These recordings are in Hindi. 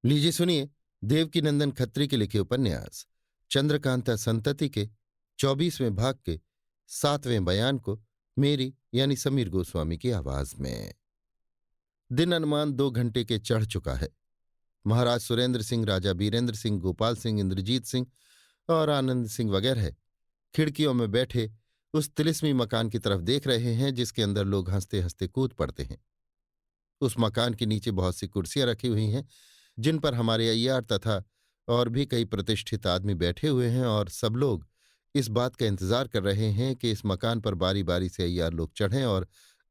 लीजिए सुनिए। देवकीनंदन खत्री के लिखे उपन्यास चंद्रकांता संतति के 24वें भाग के 7वें बयान को मेरी यानी समीर गोस्वामी की आवाज में। दिन अनुमान 2 घंटे के चढ़ चुका है। महाराज सुरेंद्र सिंह, राजा बीरेंद्र सिंह, गोपाल सिंह, इंद्रजीत सिंह और आनंद सिंह वगैरह खिड़कियों में बैठे उस तिलिस्मी मकान की तरफ देख रहे हैं जिसके अंदर लोग हंसते हंसते कूद पड़ते हैं। उस मकान के नीचे बहुत सी कुर्सियां रखी हुई हैं जिन पर हमारे अय्यार तथा और भी कई प्रतिष्ठित आदमी बैठे हुए हैं, और सब लोग इस बात का इंतजार कर रहे हैं कि इस मकान पर बारी बारी से अय्यार लोग चढ़ें और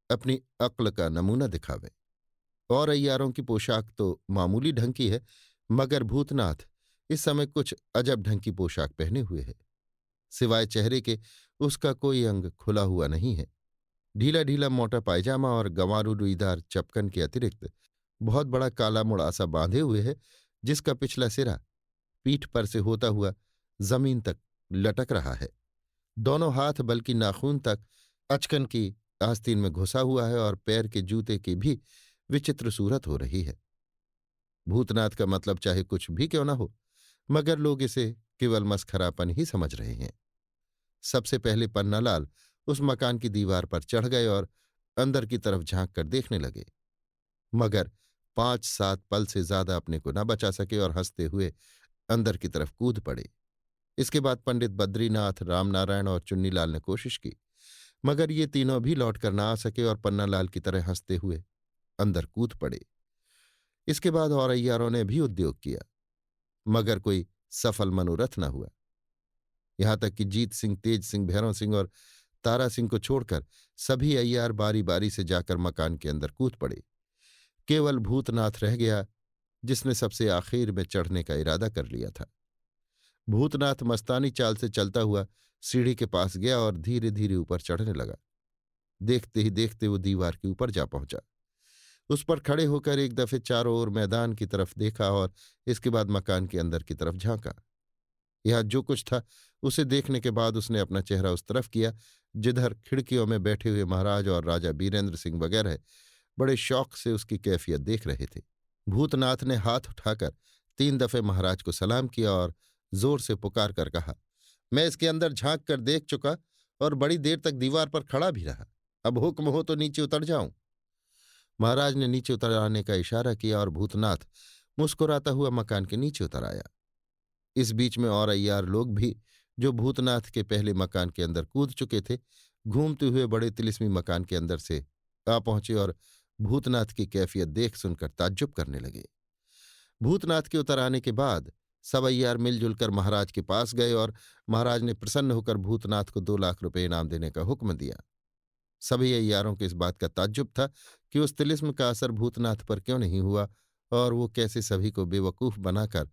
अपनी अक्ल का नमूना दिखावें। और अय्यारों की पोशाक तो मामूली ढंग की है, मगर भूतनाथ इस समय कुछ अजब ढंग की पोशाक पहने हुए है। सिवाय चेहरे के उसका कोई अंग खुला हुआ नहीं है। ढीला ढीला मोटा पायजामा और गंवारू रुईदार चपकन के अतिरिक्त बहुत बड़ा काला मुड़ासा बांधे हुए है, जिसका पिछला सिरा पीठ पर से होता हुआ जमीन तक लटक रहा है। दोनों हाथ बल्कि नाखून तक अचकन की आस्तीन में घुसा हुआ है, और पैर के जूते की भी विचित्र सूरत हो रही है। भूतनाथ का मतलब चाहे कुछ भी क्यों न हो, मगर लोग इसे केवल मसखरापन ही समझ रहे हैं। सबसे पहले पन्नालाल उस मकान की दीवार पर चढ़ गए और अंदर की तरफ झांक कर देखने लगे, मगर 5-7 पल से ज्यादा अपने को न बचा सके और हंसते हुए अंदर की तरफ कूद पड़े। इसके बाद पंडित बद्रीनाथ, रामनारायण और चुन्नीलाल ने कोशिश की, मगर ये तीनों भी लौट कर न आ सके और पन्नालाल की तरह हंसते हुए अंदर कूद पड़े। इसके बाद और अय्यारों ने भी उद्योग किया, मगर कोई सफल मनोरथ न हुआ। यहां तक कि जीत सिंह, तेज सिंह, भैरव सिंह और तारा सिंह को छोड़कर सभी अय्यार बारी बारी से जाकर मकान के अंदर कूद पड़े। केवल भूतनाथ रह गया, जिसने सबसे आखिर में चढ़ने का इरादा कर लिया था। भूतनाथ मस्तानी चाल से चलता हुआ सीढ़ी के पास गया और धीरे धीरे ऊपर चढ़ने लगा। देखते ही देखते वो दीवार के ऊपर जा पहुंचा। उस पर खड़े होकर एक दफे चारों ओर मैदान की तरफ देखा और इसके बाद मकान के अंदर की तरफ झांका। यहां जो कुछ था उसे देखने के बाद उसने अपना चेहरा उस तरफ किया जिधर खिड़कियों में बैठे हुए महाराज और राजा बीरेंद्र सिंह वगैरह बड़े शौक से उसकी कैफियत देख रहे थे। भूतनाथ ने हाथ उठाकर 3 दफे महाराज को सलाम किया और जोर से पुकार कर कहा, मैं इसके अंदर झांक कर देख चुका और बड़ी देर तक दीवार पर खड़ा भी रहा। अब हुक्म हो तो नीचे उतर जाऊं। महाराज ने नीचे उतर आने का इशारा किया और भूतनाथ मुस्कुराता हुआ मकान के नीचे उतर आया। इस बीच में और अय्यार लोग भी, जो भूतनाथ के पहले मकान के अंदर कूद चुके थे, घूमते हुए बड़े तिलिस्मी मकान के अंदर से आ पहुंचे और भूतनाथ की कैफियत देख सुनकर ताज्जुब करने लगे। भूतनाथ के उतर आने के बाद सब अय्यार मिलजुल कर महाराज के पास गए और महाराज ने प्रसन्न होकर भूतनाथ को 2 लाख रुपए इनाम देने का हुक्म दिया। सभी अय्यारों को इस बात का ताज्जुब था कि उस तिलिस्म का असर भूतनाथ पर क्यों नहीं हुआ, और वो कैसे सभी को बेवकूफ बनाकर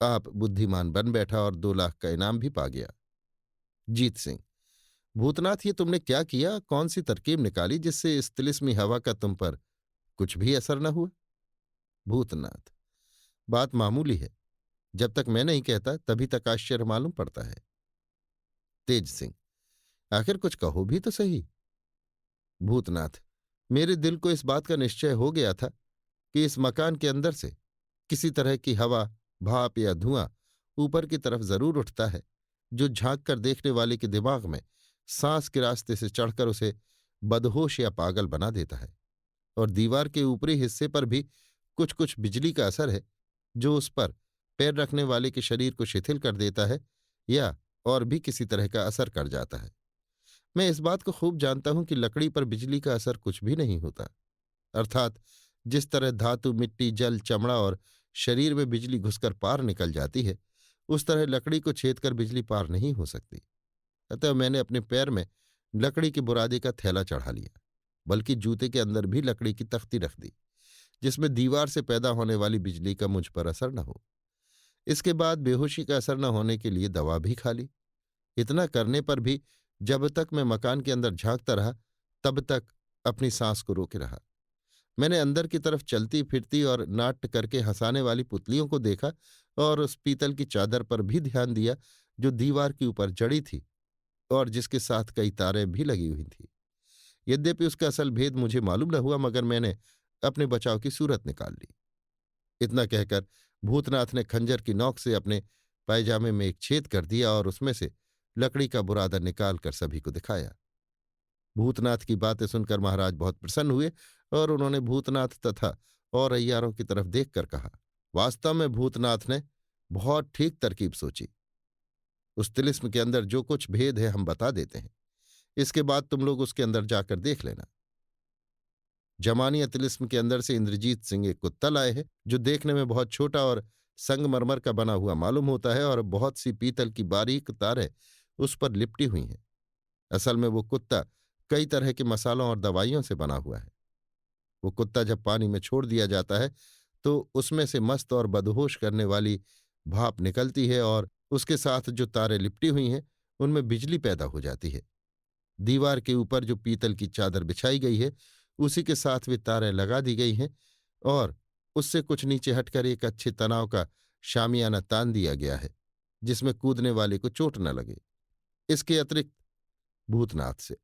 आप बुद्धिमान बन बैठा और 2 लाख का इनाम भी पा गया। जीत सिंह, भूतनाथ, ये तुमने क्या किया? कौन सी तरकीब निकाली जिससे इस तिलिस्मी हवा का तुम पर कुछ भी असर न हुआ? भूतनाथ, बात मामूली है। जब तक मैं नहीं कहता तभी तक आश्चर्य मालूम पड़ता है। तेज सिंह, आखिर कुछ कहो भी तो सही। भूतनाथ, मेरे दिल को इस बात का निश्चय हो गया था कि इस मकान के अंदर से किसी तरह की हवा, भाप या धुआं ऊपर की तरफ जरूर उठता है, जो झांक कर देखने वाले के दिमाग में सांस के रास्ते से चढ़कर उसे बदहोश या पागल बना देता है। और दीवार के ऊपरी हिस्से पर भी कुछ कुछ बिजली का असर है, जो उस पर पैर रखने वाले के शरीर को शिथिल कर देता है या और भी किसी तरह का असर कर जाता है। मैं इस बात को खूब जानता हूं कि लकड़ी पर बिजली का असर कुछ भी नहीं होता। अर्थात जिस तरह धातु, मिट्टी, जल, चमड़ा और शरीर में बिजली घुसकर पार निकल जाती है, उस तरह लकड़ी को छेद कर बिजली पार नहीं हो सकती। अतः मैंने अपने पैर में लकड़ी के बुरादे का थैला चढ़ा लिया, बल्कि जूते के अंदर भी लकड़ी की तख्ती रख दी, जिसमें दीवार से पैदा होने वाली बिजली का मुझ पर असर न हो। इसके बाद बेहोशी का असर न होने के लिए दवा भी खा ली। इतना करने पर भी जब तक मैं मकान के अंदर झांकता रहा तब तक अपनी सांस को रोके रहा। मैंने अंदर की तरफ चलती फिरती और नाट्य करके हंसाने वाली पुतलियों को देखा और उस पीतल की चादर पर भी ध्यान दिया जो दीवार के ऊपर जड़ी थी और जिसके साथ कई तारें भी लगी हुई थीं। यद्यपि उसका असल भेद मुझे मालूम न हुआ, मगर मैंने अपने बचाव की सूरत निकाल ली। इतना कहकर भूतनाथ ने खंजर की नोक से अपने पायजामे में एक छेद कर दिया और उसमें से लकड़ी का बुरादा निकालकर सभी को दिखाया। भूतनाथ की बातें सुनकर महाराज बहुत प्रसन्न हुए और उन्होंने भूतनाथ तथा और अय्यारों की तरफ देखकर कहा, वास्तव में भूतनाथ ने बहुत ठीक तरकीब सोची। उस तिलिस्म के अंदर जो कुछ भेद है हम बता देते हैं, इसके बाद तुम लोग उसके अंदर जाकर देख लेना। जमानिया तिलिस्म के अंदर से इंद्रजीत सिंह एक कुत्ता लाए हैं, जो देखने में बहुत छोटा और संगमरमर का बना हुआ मालूम होता है और बहुत सी पीतल की बारीक तारें उस पर लिपटी हुई हैं। असल में वो कुत्ता कई तरह के मसालों और दवाइयों से बना हुआ है। वो कुत्ता जब पानी में छोड़ दिया जाता है तो उसमें से मस्त और बदहोश करने वाली भाप निकलती है और उसके साथ जो तारें लिपटी हुई हैं उनमें बिजली पैदा हो जाती है। दीवार के ऊपर जो पीतल की चादर बिछाई गई है उसी के साथ वे तारें लगा दी गई हैं और उससे कुछ नीचे हटकर एक अच्छे तनाव का शामियाना तान दिया गया है, जिसमें कूदने वाले को चोट न लगे। इसके अतिरिक्त भूतनाथ से,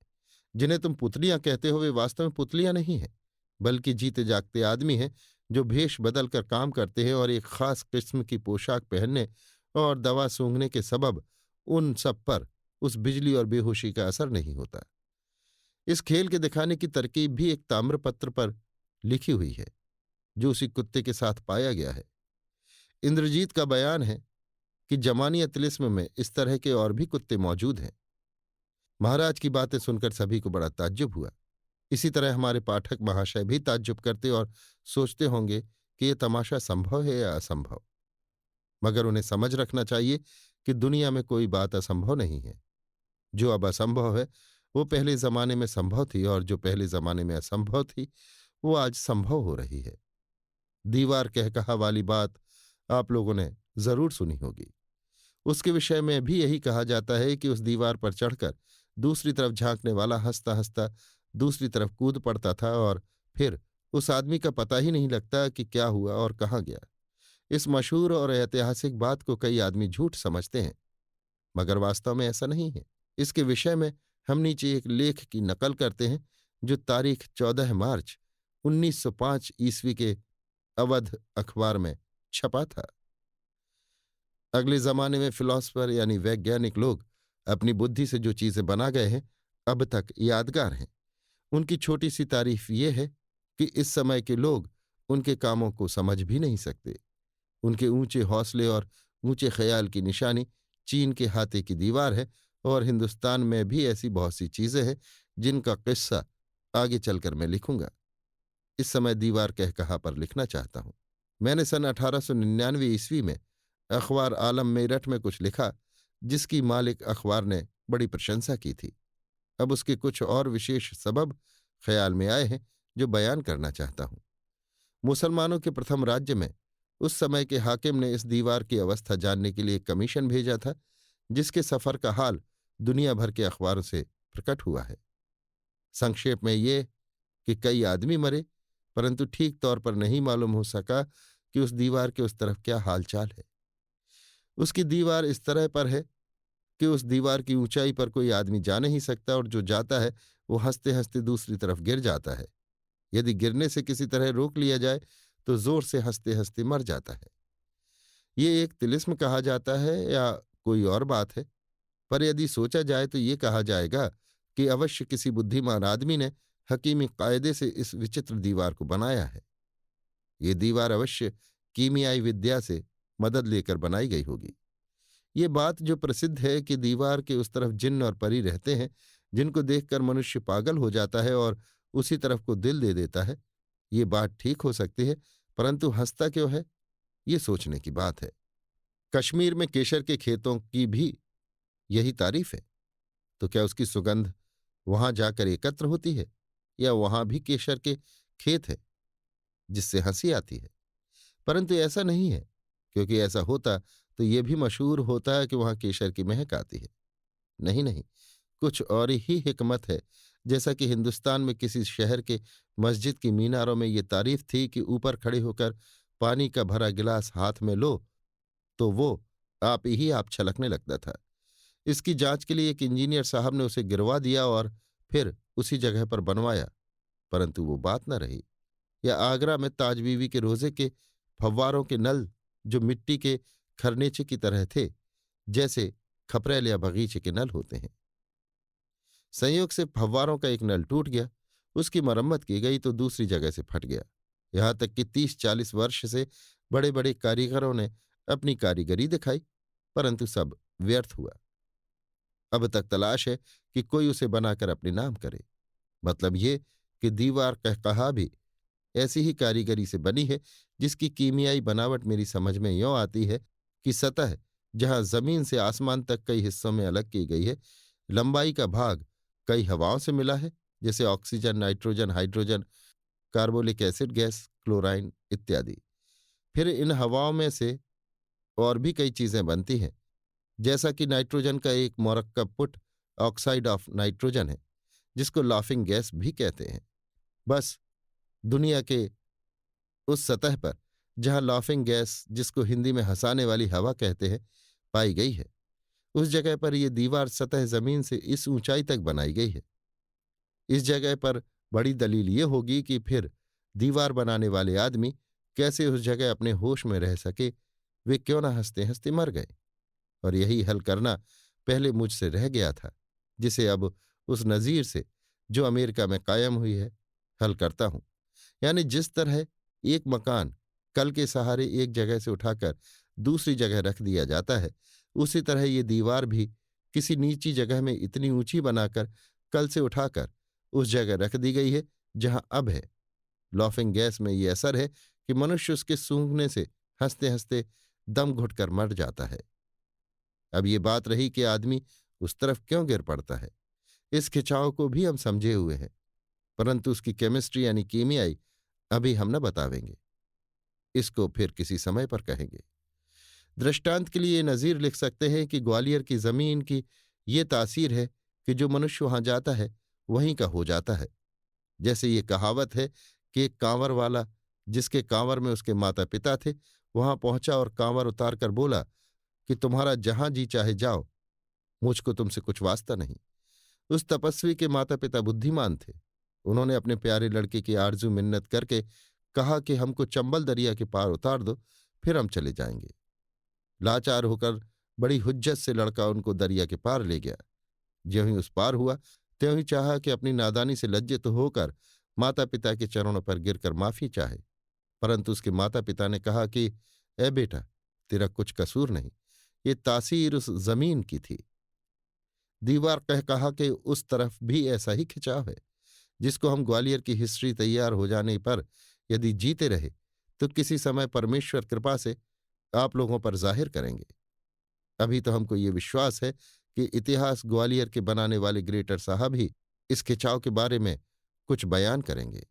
जिन्हें तुम पुतलियां कहते हो, वे वास्तव में पुतलियां नहीं हैं, बल्कि जीते जागते आदमी हैं जो भेष बदलकर काम करते हैं और एक खास किस्म की पोशाक पहनने और दवा सूंघने के सबब उन सब पर उस बिजली और बेहोशी का असर नहीं होता। इस खेल के दिखाने की तरकीब भी एक ताम्रपत्र पर लिखी हुई है, जो उसी कुत्ते के साथ पाया गया है। इंद्रजीत का बयान है कि जमानिया तिलिस्म में इस तरह के और भी कुत्ते मौजूद हैं। महाराज की बातें सुनकर सभी को बड़ा ताज्जुब हुआ। इसी तरह हमारे पाठक महाशय भी ताज्जुब करते और सोचते होंगे कि यह तमाशा संभव है या असंभव। मगर उन्हें समझ रखना चाहिए कि दुनिया में कोई बात असंभव नहीं है। जो अब असंभव है वो पहले जमाने में संभव थी और जो पहले जमाने में असंभव थी वो आज संभव हो रही है। दीवार कह कहा वाली बात आप लोगों ने जरूर सुनी होगी। उसके विषय में भी यही कहा जाता है कि उस दीवार पर चढ़कर दूसरी तरफ झांकने वाला हंसता हंसता दूसरी तरफ कूद पड़ता था और फिर उस आदमी का पता ही नहीं लगता कि क्या हुआ और कहाँ गया। इस मशहूर और ऐतिहासिक बात को कई आदमी झूठ समझते हैं, मगर वास्तव में ऐसा नहीं है। इसके विषय में हम नीचे एक लेख की नकल करते हैं जो तारीख 14 मार्च 1905 ईस्वी के अवध अखबार में छपा था। अगले जमाने में फिलॉसफर यानी वैज्ञानिक लोग अपनी बुद्धि से जो चीजें बना गए हैं अब तक यादगार हैं। उनकी छोटी सी तारीफ ये है कि इस समय के लोग उनके कामों को समझ भी नहीं सकते। उनके ऊंचे हौसले और ऊंचे ख्याल की निशानी चीन के हाथे की दीवार है और हिंदुस्तान में भी ऐसी बहुत सी चीजें हैं जिनका किस्सा आगे चलकर मैं लिखूंगा। इस समय दीवार कह कहा पर लिखना चाहता हूं। मैंने सन 1899 ईस्वी में अखबार आलम मेरठ में कुछ लिखा जिसकी मालिक अखबार ने बड़ी प्रशंसा की थी। अब उसके कुछ और विशेष सबब ख्याल में आए हैं जो बयान करना चाहता हूं। मुसलमानों के प्रथम राज्य में उस समय के हाकिम ने इस दीवार की अवस्था जानने के लिए एक कमीशन भेजा था, जिसके सफर का हाल दुनिया भर के अखबारों से प्रकट हुआ है। संक्षेप में ये कि कई आदमी मरे, परंतु ठीक तौर पर नहीं मालूम हो सका कि उस दीवार के उस तरफ क्या हालचाल है। उसकी दीवार इस तरह पर है कि उस दीवार की ऊंचाई पर कोई आदमी जा नहीं सकता और जो जाता है वो हंसते हंसते दूसरी तरफ गिर जाता है। यदि गिरने से किसी तरह रोक लिया जाए तो जोर से हंसते हंसते मर जाता है। ये एक तिलिस्म कहा जाता है या कोई और बात है, पर यदि सोचा जाए तो ये कहा जाएगा कि अवश्य किसी बुद्धिमान आदमी ने हकीमी कायदे से इस विचित्र दीवार को बनाया है। ये दीवार अवश्य कीमियाई विद्या से मदद लेकर बनाई गई होगी। ये बात जो प्रसिद्ध है कि दीवार के उस तरफ जिन्न और परी रहते हैं जिनको देखकर मनुष्य पागल हो जाता है और उसी तरफ को दिल दे देता है, ये बात ठीक हो सकती है, परंतु हंसता क्यों है ये सोचने की बात है। कश्मीर में केसर के खेतों की भी यही तारीफ है, तो क्या उसकी सुगंध वहां जाकर एकत्र होती है या वहां भी केसर के खेत है जिससे हंसी आती है? परंतु ऐसा नहीं है, क्योंकि ऐसा होता तो ये भी मशहूर होता है कि वहां केसर की महक आती है। नहीं नहीं, कुछ और ही हिकमत है। जैसा कि हिंदुस्तान में किसी शहर के मस्जिद की मीनारों में ये तारीफ थी कि ऊपर खड़े होकर पानी का भरा गिलास हाथ में लो तो वो आप छलकने लगता था। इसकी जांच के लिए एक इंजीनियर साहब ने उसे गिरवा दिया और फिर उसी जगह पर बनवाया, परंतु वो बात न रही। या आगरा में ताज बीवी के रोजे के फव्वारों के नल जो मिट्टी के खरनेचे की तरह थे, जैसे खपरेल या बगीचे के नल होते हैं। संयोग से फव्वारों का एक नल टूट गया। उसकी मरम्मत की गई तो दूसरी जगह से फट गया। यहां तक कि 30-40 वर्ष से बड़े बड़े कारीगरों ने अपनी कारीगरी दिखाई, परंतु सब व्यर्थ हुआ। अब तक तलाश है कि कोई उसे बनाकर अपने नाम करे। मतलब ये कि दीवार कहकहा भी ऐसी ही कारीगरी से बनी है जिसकी कीमियाई बनावट मेरी समझ में यों आती है कि सतह जहां जमीन से आसमान तक कई हिस्सों में अलग की गई है, लंबाई का भाग कई हवाओं से मिला है, जैसे oxygen, nitrogen, hydrogen, carbolic acid gas, chlorine इत्यादि। फिर इन हवाओं में से और भी कई चीजें बनती हैं, जैसा कि नाइट्रोजन का एक मरकब पुट ऑक्साइड ऑफ नाइट्रोजन है, जिसको लाफिंग गैस भी कहते हैं। बस दुनिया के उस सतह पर जहां लाफिंग गैस, जिसको हिंदी में हंसाने वाली हवा कहते हैं, पाई गई है, उस जगह पर यह दीवार सतह जमीन से इस ऊंचाई तक बनाई गई है। इस जगह पर बड़ी दलील ये होगी कि फिर दीवार बनाने वाले आदमी कैसे उस जगह अपने होश में रह सके। वे क्यों ना हंसते हंसते मर गए। और यही हल करना पहले मुझसे रह गया था, जिसे अब उस नज़ीर से, जो अमेरिका में कायम हुई है, हल करता हूं। यानी जिस तरह एक मकान कल के सहारे एक जगह से उठाकर दूसरी जगह रख दिया जाता है, उसी तरह ये दीवार भी किसी नीची जगह में इतनी ऊंची बनाकर कल से उठाकर उस जगह रख दी गई है जहां अब है। लॉफिंग गैस में ये असर है कि मनुष्य उसके सूंघने से हंसते हंसते दम घुटकर मर जाता है। अब ये बात रही कि आदमी उस तरफ क्यों गिर पड़ता है। इस खिंचाव को भी हम समझे हुए हैं, परंतु उसकी केमिस्ट्री यानी कीमियाई अभी हम न बतावेंगे। इसको फिर किसी समय पर कहेंगे। दृष्टांत के लिए ये नज़ीर लिख सकते हैं कि ग्वालियर की जमीन की ये तासीर है कि जो मनुष्य वहां जाता है वहीं का हो जाता है। जैसे ये कहावत है कि एक कांवर वाला, जिसके कांवर में उसके माता पिता थे, वहां पहुंचा और कांवर उतार कर बोला कि तुम्हारा जहां जी चाहे जाओ, मुझको तुमसे कुछ वास्ता नहीं। उस तपस्वी के माता पिता बुद्धिमान थे। उन्होंने अपने प्यारे लड़के की आरजू मिन्नत करके कहा कि हमको चंबल दरिया के पार उतार दो, फिर हम चले जाएंगे। लाचार होकर बड़ी हुज्जत से लड़का उनको दरिया के पार ले गया। ज्यों ही उस पार हुआ, त्यों ही चाहा कि अपनी नादानी से लज्जित होकर माता पिता के चरणों पर गिरकर माफी चाहे, परंतु उसके माता पिता ने कहा कि ए बेटा, तेरा कुछ कसूर नहीं, ये तासीर उस जमीन की थी। दीवार कहा कि उस तरफ भी ऐसा ही खिंचाव है, जिसको हम ग्वालियर की हिस्ट्री तैयार हो जाने पर यदि जीते रहे तो किसी समय परमेश्वर कृपा से आप लोगों पर जाहिर करेंगे। अभी तो हमको ये विश्वास है कि इतिहास ग्वालियर के बनाने वाले ग्रेटर साहब ही इस खिंचाव के बारे में कुछ बयान करेंगे।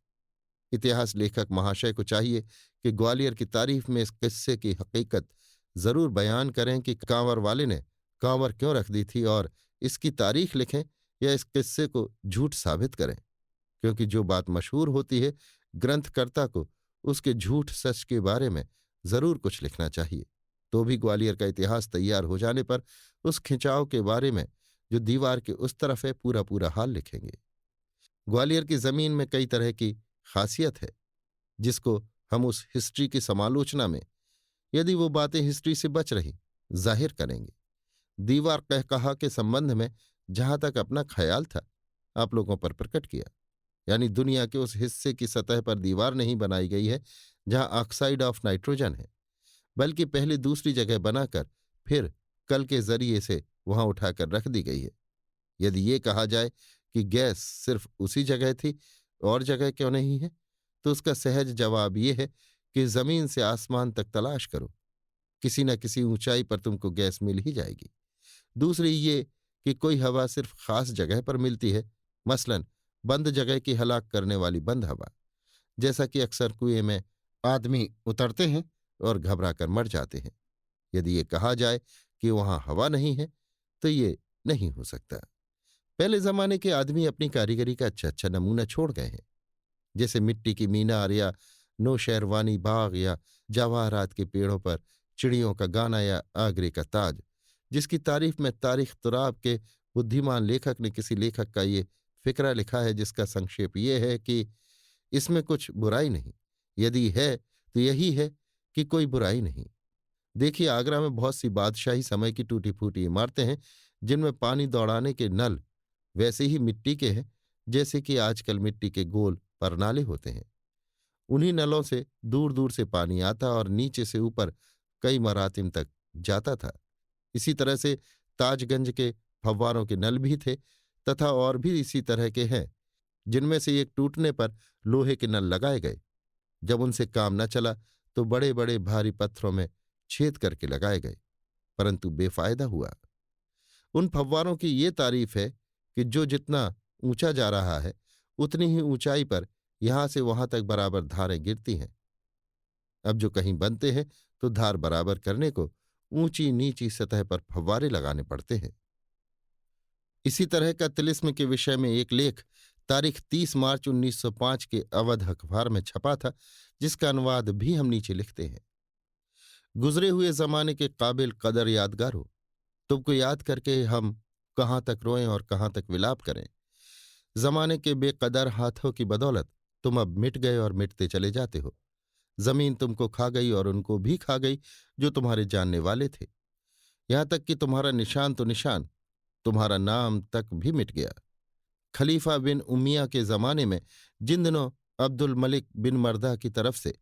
इतिहास लेखक महाशय को चाहिए कि ग्वालियर की तारीफ में इस किस्से की हकीकत जरूर बयान करें कि कांवर वाले ने कांवर क्यों रख दी थी, और इसकी तारीख लिखें या इस किस्से को झूठ साबित करें। क्योंकि जो बात मशहूर होती है, ग्रंथकर्ता को उसके झूठ सच के बारे में जरूर कुछ लिखना चाहिए। तो भी ग्वालियर का इतिहास तैयार हो जाने पर उस खिंचाव के बारे में जो दीवार के उस तरफ है पूरा पूरा हाल लिखेंगे। ग्वालियर की जमीन में कई तरह की खासियत है, जिसको हम उस हिस्ट्री की समालोचना में, यदि वो बातें हिस्ट्री से बच रही, जाहिर करेंगे। दीवार कहा के संबंध में जहां तक अपना ख्याल था आप लोगों पर प्रकट किया। यानी दुनिया के उस हिस्से की सतह पर दीवार नहीं बनाई गई है जहां ऑक्साइड ऑफ नाइट्रोजन है, बल्कि पहले दूसरी जगह बनाकर फिर कल के जरिए से वहां उठाकर रख दी गई है। यदि ये कहा जाए कि गैस सिर्फ उसी जगह थी, और जगह क्यों नहीं है, तो उसका सहज जवाब यह है कि जमीन से आसमान तक तलाश करो, किसी न किसी ऊंचाई पर तुमको गैस मिल ही जाएगी। दूसरी ये कि कोई हवा सिर्फ खास जगह पर मिलती है, मसलन बंद जगह की हलाक करने वाली बंद हवा, जैसा कि अक्सर कुएं में आदमी उतरते हैं और घबरा कर मर जाते हैं। यदि ये कहा जाए कि वहां हवा नहीं है, तो ये नहीं हो सकता। पहले जमाने के आदमी अपनी कारीगरी का अच्छा अच्छा नमूना छोड़ गए हैं, जैसे मिट्टी की मीनार या नौशेरवानी बाग या जवाहरात के पेड़ों पर चिड़ियों का गाना या आगरे का ताज, जिसकी तारीफ में तारीख तुराब के बुद्धिमान लेखक ने किसी लेखक का ये फिक्रा लिखा है, जिसका संक्षेप ये है कि इसमें कुछ बुराई नहीं, यदि है तो यही है कि कोई बुराई नहीं। देखिए, आगरा में बहुत सी बादशाही समय की टूटी फूटी इमारतें हैं जिनमें पानी दौड़ाने के नल वैसे ही मिट्टी के हैं जैसे कि आजकल मिट्टी के गोल परनाले होते हैं। उन्हीं नलों से दूर दूर से पानी आता और नीचे से ऊपर कई मरातिम तक जाता था। इसी तरह से ताजगंज के फव्वारों के नल भी थे तथा और भी इसी तरह के हैं जिनमें से एक टूटने पर लोहे के नल लगाए गए। जब उनसे काम न चला तो बड़े बड़े भारी पत्थरों में छेद करके लगाए गए, परंतु बेफायदा हुआ। उन फव्वारों की ये तारीफ है कि जो जितना ऊंचा जा रहा है उतनी ही ऊंचाई पर यहां से वहां तक बराबर धारें गिरती हैं। अब जो कहीं बनते हैं तो धार बराबर करने को ऊंची नीची सतह पर फव्वारे लगाने पड़ते हैं। इसी तरह का तिलिस्म के विषय में एक लेख तारीख 30 मार्च 1905 के अवध अखबार में छपा था, जिसका अनुवाद भी हम नीचे लिखते हैं। गुजरे हुए जमाने के काबिल कदर यादगार हो, तुमको याद करके हम कहाँ तक रोएं और कहाँ तक विलाप करें। जमाने के बेकदर हाथों की बदौलत तुम अब मिट गए और मिटते चले जाते हो। जमीन तुमको खा गई और उनको भी खा गई जो तुम्हारे जानने वाले थे। यहां तक कि तुम्हारा निशान तो निशान, तुम्हारा नाम तक भी मिट गया। खलीफा बिन उमिया के जमाने में जिन दिनों अब्दुल मलिक बिन मर्दा की तरफ से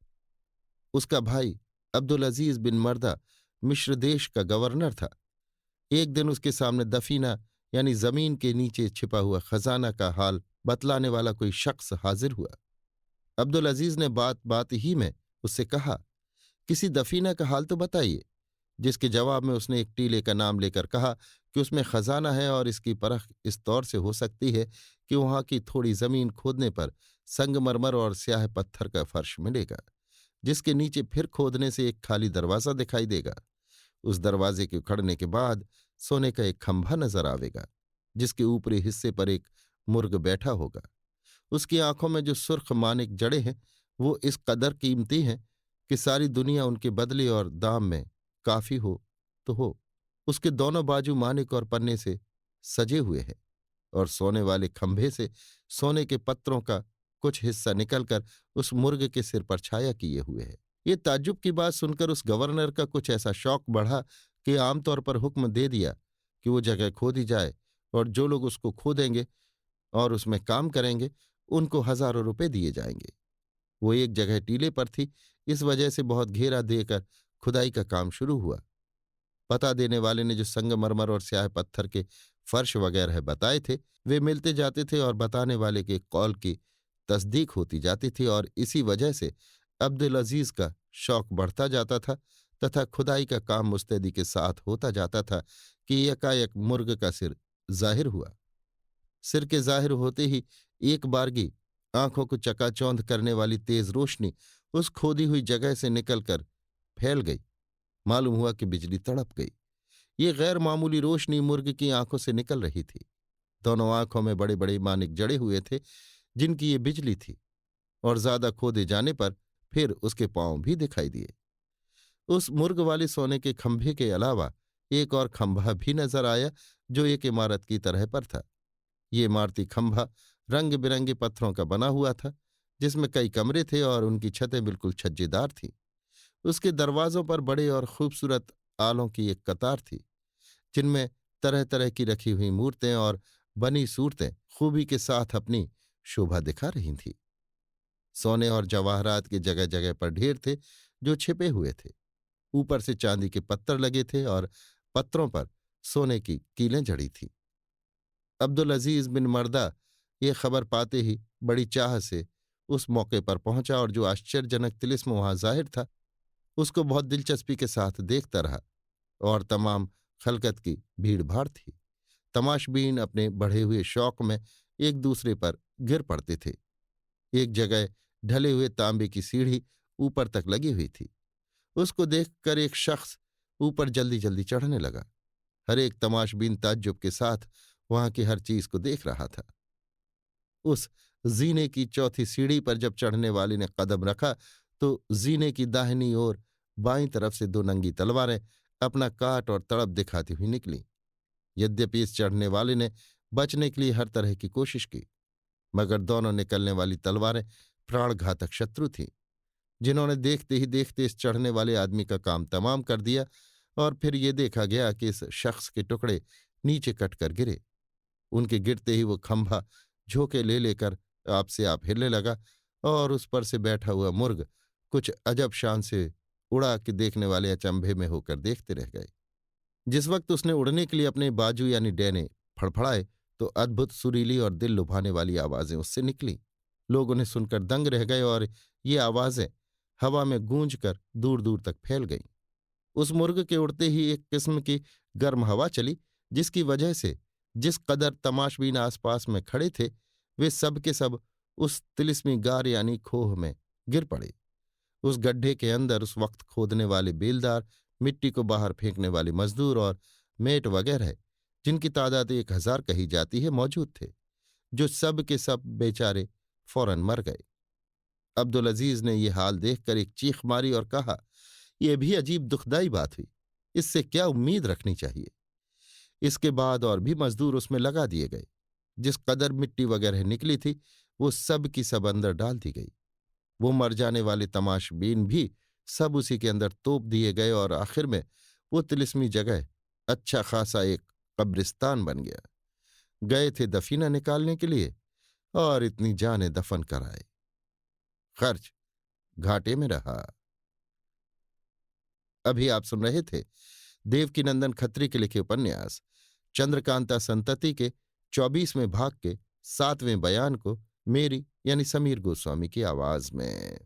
उसका भाई अब्दुल अजीज बिन मर्दा मिस्र देश का गवर्नर था, एक दिन उसके सामने दफीना यानी जमीन के नीचे छिपा हुआ खजाना का हाल बतलाने वाला कोई शख्स हाजिर हुआ। अब्दुल अजीज ने बात बात ही में उससे कहा, किसी दफीना का हाल तो बताइए। जिसके जवाब में उसने एक टीले का नाम लेकर कहा कि उसमें खजाना है और इसकी परख इस तौर से हो सकती है कि वहां की थोड़ी जमीन खोदने पर संगमरमर और स्याह पत्थर का फर्श मिलेगा, जिसके नीचे फिर खोदने से एक खाली दरवाजा दिखाई देगा। उस दरवाजे के उखड़ने के बाद सोने का एक खंभा नजर आवेगा, जिसके ऊपरी हिस्से पर एक मुर्ग बैठा होगा। उसकी आंखों में जो सुर्ख मानिक जड़े हैं वो इस कदर कीमती हैं कि सारी दुनिया उनके बदले और दाम में काफी हो तो हो। उसके दोनों बाजू मानिक और पन्ने से सजे हुए हैं और सोने वाले खंभे से सोने के पत्रों का कुछ हिस्सा निकलकर उस मुर्ग के सिर पर छाया किए हुए है। ये ताज्जुब की बात सुनकर उस गवर्नर का कुछ ऐसा शौक बढ़ा कि आमतौर पर हुक्म दे दिया कि वो जगह खोदी जाए और जो लोग उसको खोदेंगे और उसमें काम करेंगे उनको हजारों रुपए दिए जाएंगे। वो एक जगह टीले पर थी, इस वजह से बहुत घेरा देकर खुदाई का काम शुरू हुआ। पता देने वाले ने जो संगमरमर और स्याह पत्थर के फर्श वगैरह बताए थे वे मिलते जाते थे और बताने वाले के कौल की तस्दीक होती जाती थी, और इसी वजह से अब्दुल अजीज का शौक बढ़ता जाता था तथा खुदाई का काम मुस्तैदी के साथ होता जाता था कि एकाएक मुर्ग का सिर जाहिर हुआ। सिर के जाहिर होते ही एक बारगी आंखों को चकाचौंध करने वाली तेज रोशनी उस खोदी हुई जगह से निकलकर फैल गई। मालूम हुआ कि बिजली तड़प गई। ये गैर मामूली रोशनी मुर्ग की आंखों से निकल रही थी। दोनों आंखों में बड़े बड़े मानिक जड़े हुए थे जिनकी ये बिजली थी, और ज्यादा खोदे जाने पर फिर उसके पांव भी दिखाई दिए। उस मुर्ग वाले सोने के खंभे के अलावा एक और खंभा भी नजर आया जो एक इमारत की तरह पर था। ये इमारती खंभा रंग बिरंगे पत्थरों का बना हुआ था, जिसमें कई कमरे थे और उनकी छतें बिल्कुल छज्जेदार थीं। उसके दरवाजों पर बड़े और खूबसूरत आलों की एक कतार थी, जिनमें तरह तरह की रखी हुई मूर्तें और बनी सूरतें खूबी के साथ अपनी शोभा दिखा रही थीं। सोने और जवाहरात के जगह जगह पर ढेर थे जो छिपे हुए थे। ऊपर से चांदी के पत्थर लगे थे और पत्रों पर सोने की कीलें जड़ी थीं। अब्दुल अजीज बिन मर्दा ये खबर पाते ही बड़ी चाह से उस मौके पर पहुंचा और जो आश्चर्यजनक तिलिस्म वहां जाहिर था उसको बहुत दिलचस्पी के साथ देखता रहा। और तमाम खलकत की भीड़ भाड़ थी। तमाशबीन अपने बढ़े हुए शौक में एक दूसरे पर गिर पड़ते थे। एक जगह ढले हुए तांबे की सीढ़ी ऊपर तक लगी हुई थी। उसको देखकर एक शख्स ऊपर जल्दी जल्दी चढ़ने लगा। हर एक तमाशबीन ताज्जुब के साथ वहां की हर चीज को देख रहा था। उस जीने की चौथी सीढ़ी पर जब चढ़ने वाले ने कदम रखा तो जीने की दाहिनी ओर बाईं तरफ से दो नंगी तलवारें अपना काट और तड़प दिखाती हुई निकली। यद्यपि इस चढ़ने वाले ने बचने के लिए हर तरह की कोशिश की, मगर दोनों निकलने वाली तलवारें प्राणघातक शत्रु थीं। जिन्होंने देखते ही देखते इस चढ़ने वाले आदमी का काम तमाम कर दिया। और फिर ये देखा गया कि इस शख्स के टुकड़े नीचे कटकर गिरे। उनके गिरते ही वो खंभा झोंके ले लेकर आपसे आप हिलने लगा और उस पर से बैठा हुआ मुर्ग कुछ अजब शान से उड़ा के देखने वाले अचंभे में होकर देखते रह गए। जिस वक्त उसने उड़ने के लिए अपने बाजू यानी डैने फड़फड़ाए तो अद्भुत सुरीली और दिल लुभाने वाली आवाजें उससे निकलीं। लोग उन्हें सुनकर दंग रह गए और ये आवाजें हवा में गूंज कर दूर दूर तक फैल गईं। उस मुर्ग के उड़ते ही एक किस्म की गर्म हवा चली, जिसकी वजह से जिस कदर तमाशबीन आसपास में खड़े थे वे सब के सब उस तिलिस्मी गार यानी खोह में गिर पड़े। उस गड्ढे के अंदर उस वक्त खोदने वाले बेलदार, मिट्टी को बाहर फेंकने वाले मजदूर और मेट वगैरह, जिनकी तादाद 1000 कही जाती है, मौजूद थे, जो सब के सब बेचारे फौरन मर गए। अब्दुल अजीज ने यह हाल देखकर एक चीख मारी और कहा, यह भी अजीब दुखदाई बात हुई, इससे क्या उम्मीद रखनी चाहिए। इसके बाद और भी मजदूर उसमें लगा दिए गए। जिस कदर मिट्टी वगैरह निकली थी वो सब की सब अंदर डाल दी गई। वो मर जाने वाले तमाशबीन भी सब उसी के अंदर तोप दिए गए और आखिर में वो तिलिस्मी जगह अच्छा खासा एक कब्रिस्तान बन गया। गए थे दफीना निकालने के लिए और इतनी जाने दफन कराए। खर्च घाटे में रहा। अभी आप सुन रहे थे देवकीनंदन खत्री के लिखे उपन्यास चंद्रकांता संतति के 24वें भाग के 7वें बयान को मेरी यानी समीर गोस्वामी की आवाज में।